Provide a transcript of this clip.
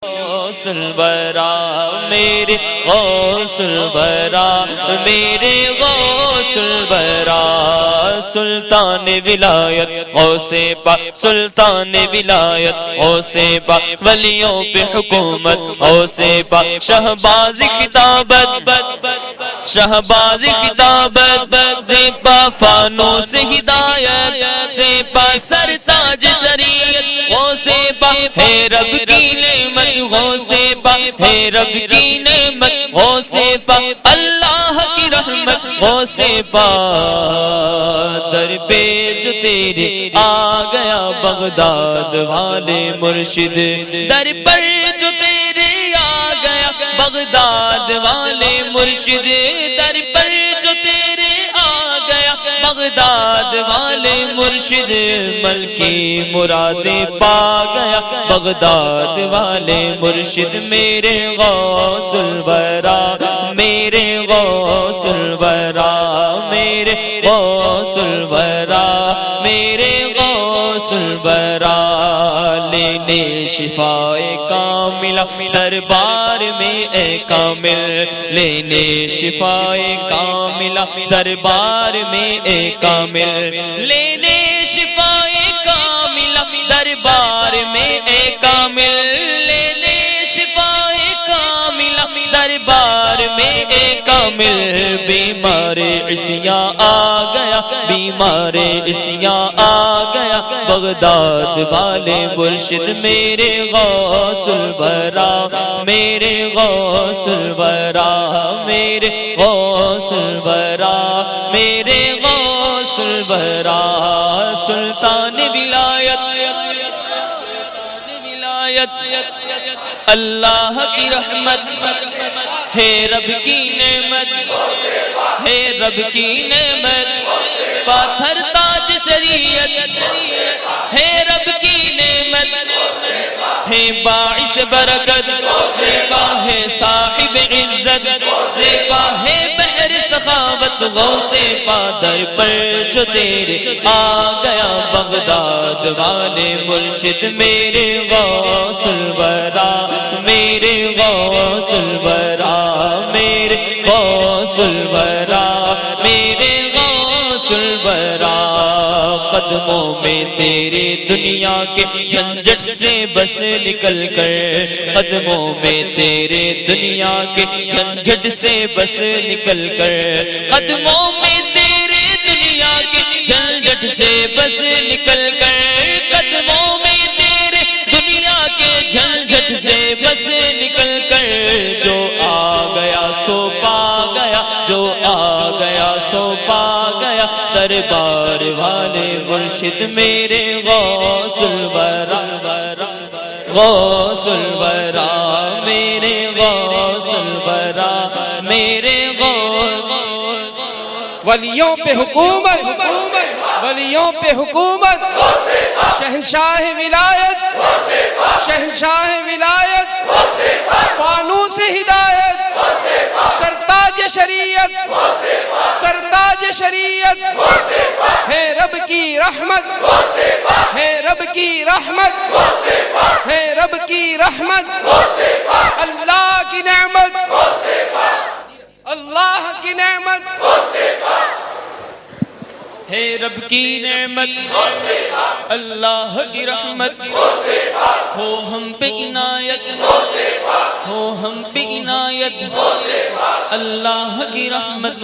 غوث الورا میرے غوث الورا میرے غوث الورا سلطان ولایت غوث پاک سلطان ولایت غوث پاک ولیوں پہ حکومت غوث پاک شہباز خطابت شہباز خطابت زیبا فانوس ہدایت زیبا سرتاج شریعت غوث پاک ہے رب کی نعمت غوث پاک ہے رب کی نعمت غوث پاک اللہ کی رحمت غوث پاک در پہ جو تیرے آ گیا بغداد والے مرشد در پر جو تیرے آ گیا بغداد والے مرشد در پر جو تیرے آ گیا بغداد والے مرشد ملکی مرادیں پا گیا بغداد والے مرشد میرے غوث الورا میرے غوث الورا میرے غوث الورا میرے غوث الورا لینے شفائے کاملہ دربار میں اے کامل لینے شفائے کاملہ دربار میں اے کامل لینے شفائے کاملہ دربار میں اے کامل لینے شفائے کاملہ دربار میں اے کامل بیمار عصیاں آ گیا بیمار عصیاں آ گیا بغداد والے مرشد میرے غوث الورا میرے غوث الورا میرے غوث الورا میرے غوث الورا سلطان ولایت اللہ کی رحمت ہے رب کی نعمت ہے رب کی نعمت پاتھر تاج شریعت ہے رب کی نعمت ہے باعث برکت زیبا ہے صاحب عزت زیبا ہے بحر سخاوت غوث پادر پر جو تیرے آ گیا بغداد والے مرشد میرے غوث الورا میرے غوث الورا میرے غوث الورا میرے غوث الورا قدموں میں تیرے دنیا کے جھنجھٹ سے بس نکل کر قدموں میں تیرے دنیا کے جھنجھٹ سے بس نکل کر قدموں میں تیرے دنیا کے جھنجھٹ سے بس نکل کر قدموں میں تیرے دنیا کے جھنجھٹ سے بس نکل کر جو آ گیا سو پا گیا جو آ گیا سو پا گیا دربار والے مرشد میرے غوث الورا غوث الورا میرے غوث الورا میرے غوث ولیوں پہ حکومت ولیوں پہ حکومت شہنشاہ ولایت شہنشاہ ولایت فانوس ہدایت سرتاج شریعت سرتاج شریعت ہے رب کی رحمت ہے رب کی رحمت ہے رب کی رحمت اللہ کی نعمت اللہ کی نعمت ہے رب کی نعمت اللہ کی رحمت ہو ہم پہ عنایت ہو ہم پہ عنایت اللہ کی رحمت